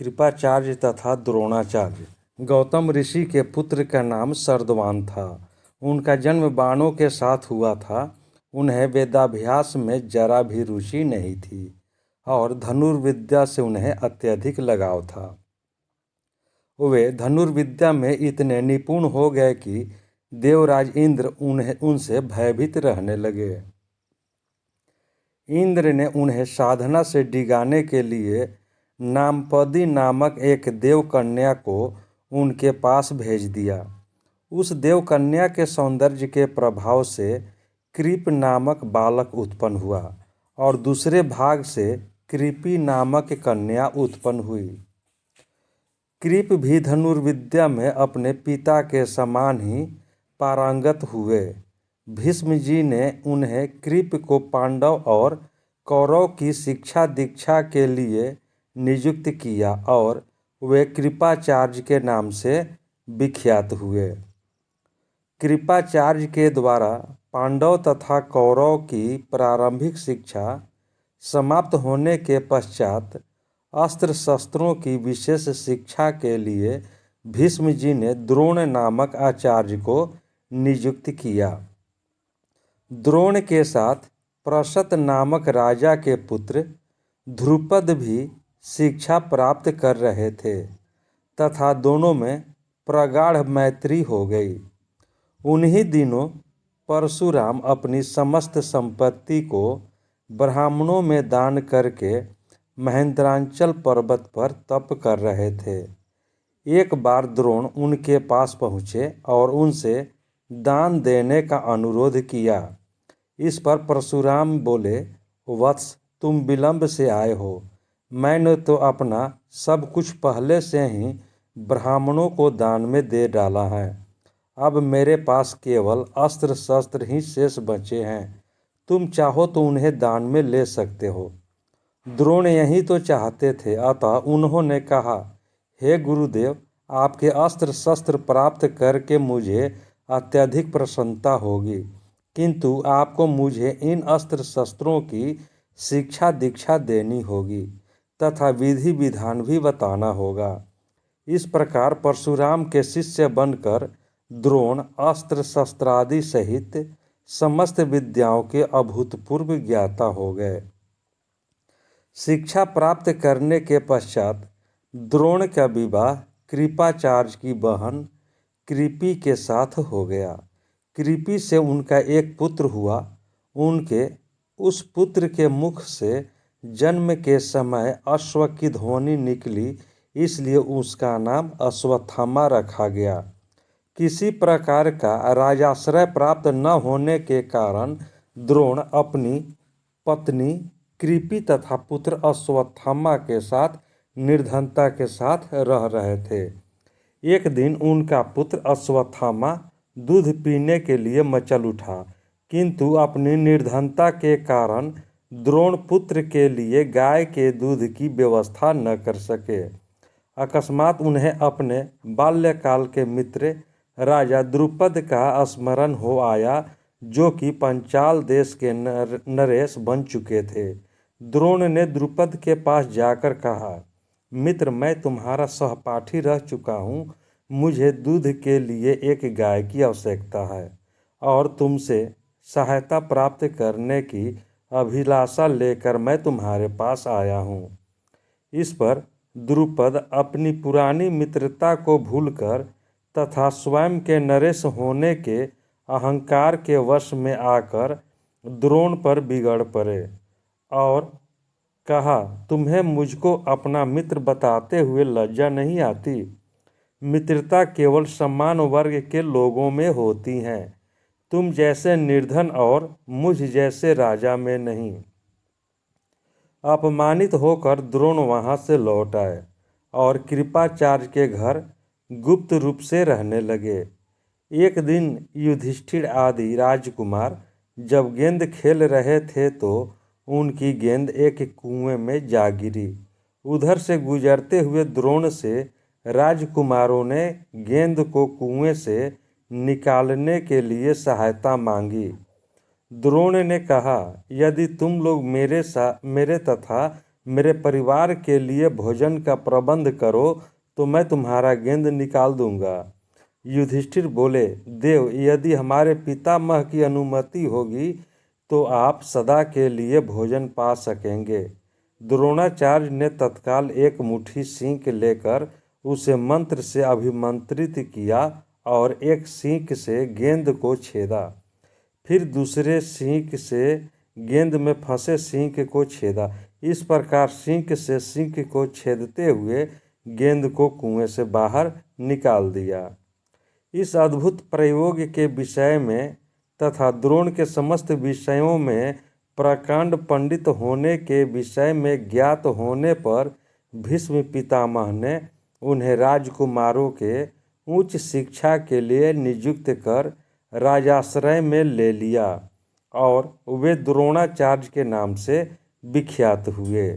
कृपाचार्य तथा द्रोणाचार्य। गौतम ऋषि के पुत्र का नाम सर्दवान था। उनका जन्म बाणों के साथ हुआ था। उन्हें वेदाभ्यास में जरा भी रुचि नहीं थी और धनुर्विद्या से उन्हें अत्यधिक लगाव था। वे धनुर्विद्या में इतने निपुण हो गए कि देवराज इंद्र उनसे भयभीत रहने लगे। इंद्र ने उन्हें साधना से डिगाने के लिए नामपदी नामक एक देवकन्या को उनके पास भेज दिया। उस देवकन्या के सौंदर्य के प्रभाव से कृप नामक बालक उत्पन्न हुआ और दूसरे भाग से कृपि नामक कन्या उत्पन्न हुई। कृप भी धनुर्विद्या में अपने पिता के समान ही पारंगत हुए। भीष्म जी ने उन्हें कृप को पांडव और कौरव की शिक्षा दीक्षा के लिए नियुक्त किया और वे कृपाचार्य के नाम से विख्यात हुए। कृपाचार्य के द्वारा पांडव तथा कौरव की प्रारंभिक शिक्षा समाप्त होने के पश्चात अस्त्र शस्त्रों की विशेष शिक्षा के लिए भीष्म जी ने द्रोण नामक आचार्य को नियुक्त किया। द्रोण के साथ प्रसत नामक राजा के पुत्र ध्रुपद भी शिक्षा प्राप्त कर रहे थे तथा दोनों में प्रगाढ़ मैत्री हो गई। उन्हीं दिनों परशुराम अपनी समस्त संपत्ति को ब्राह्मणों में दान करके महेंद्रांचल पर्वत पर तप कर रहे थे। एक बार द्रोण उनके पास पहुँचे और उनसे दान देने का अनुरोध किया। इस पर परशुराम बोले, वत्स, तुम विलंब से आए हो। मैंने तो अपना सब कुछ पहले से ही ब्राह्मणों को दान में दे डाला है। अब मेरे पास केवल अस्त्र शस्त्र ही शेष बचे हैं। तुम चाहो तो उन्हें दान में ले सकते हो। द्रोण यही तो चाहते थे, अतः उन्होंने कहा, हे गुरुदेव, आपके अस्त्र शस्त्र प्राप्त करके मुझे अत्यधिक प्रसन्नता होगी, किंतु आपको मुझे इन अस्त्र शस्त्रों की शिक्षा दीक्षा देनी होगी तथा विधि विधान भी बताना होगा। इस प्रकार परशुराम के शिष्य बनकर द्रोण अस्त्र शस्त्रादि सहित समस्त विद्याओं के अभूतपूर्व ज्ञाता हो गए। शिक्षा प्राप्त करने के पश्चात द्रोण का विवाह कृपाचार्य की बहन कृपि के साथ हो गया। कृपि से उनका एक पुत्र हुआ। उनके उस पुत्र के मुख से जन्म के समय अश्व की ध्वनि निकली, इसलिए उसका नाम अश्वत्थामा रखा गया। किसी प्रकार का राजाश्रय प्राप्त न होने के कारण द्रोण अपनी पत्नी कृपि तथा पुत्र अश्वत्थामा के साथ निर्धनता के साथ रह रहे थे। एक दिन उनका पुत्र अश्वत्थामा दूध पीने के लिए मचल उठा, किंतु अपनी निर्धनता के कारण द्रोण पुत्र के लिए गाय के दूध की व्यवस्था न कर सके। अकस्मात उन्हें अपने बाल्यकाल के मित्र राजा द्रुपद का स्मरण हो आया, जो कि पंचाल देश के नरेश बन चुके थे। द्रोण ने द्रुपद के पास जाकर कहा, मित्र, मैं तुम्हारा सहपाठी रह चुका हूँ। मुझे दूध के लिए एक गाय की आवश्यकता है और तुमसे सहायता प्राप्त करने की अभिलाषा लेकर मैं तुम्हारे पास आया हूँ। इस पर द्रुपद अपनी पुरानी मित्रता को भूलकर तथा स्वयं के नरेश होने के अहंकार के वश में आकर द्रोण पर बिगड़ पड़े और कहा, तुम्हें मुझको अपना मित्र बताते हुए लज्जा नहीं आती? मित्रता केवल समान वर्ग के लोगों में होती हैं, तुम जैसे निर्धन और मुझ जैसे राजा में नहीं। अपमानित होकर द्रोण वहां से लौट आए और कृपाचार्य के घर गुप्त रूप से रहने लगे। एक दिन युधिष्ठिर आदि राजकुमार जब गेंद खेल रहे थे तो उनकी गेंद एक कुएं में जा गिरी। उधर से गुजरते हुए द्रोण से राजकुमारों ने गेंद को कुएं से निकालने के लिए सहायता मांगी। द्रोण ने कहा, यदि तुम लोग मेरे तथा मेरे परिवार के लिए भोजन का प्रबंध करो तो मैं तुम्हारा गेंद निकाल दूंगा। युधिष्ठिर बोले, देव, यदि हमारे पितामह की अनुमति होगी तो आप सदा के लिए भोजन पा सकेंगे। द्रोणाचार्य ने तत्काल एक मुट्ठी सींक लेकर उसे मंत्र से अभिमंत्रित किया और एक सींक से गेंद को छेदा। फिर दूसरे सींक से गेंद में फंसे सींक को छेदा। इस प्रकार सींक से सींक को छेदते हुए गेंद को कुएं से बाहर निकाल दिया। इस अद्भुत प्रयोग के विषय में तथा द्रोण के समस्त विषयों में प्रकांड पंडित होने के विषय में ज्ञात होने पर भीष्म पितामह ने उन्हें राजकुमारों के उच्च शिक्षा के लिए नियुक्त कर राजाश्रय में ले लिया और वे द्रोणाचार्य के नाम से विख्यात हुए।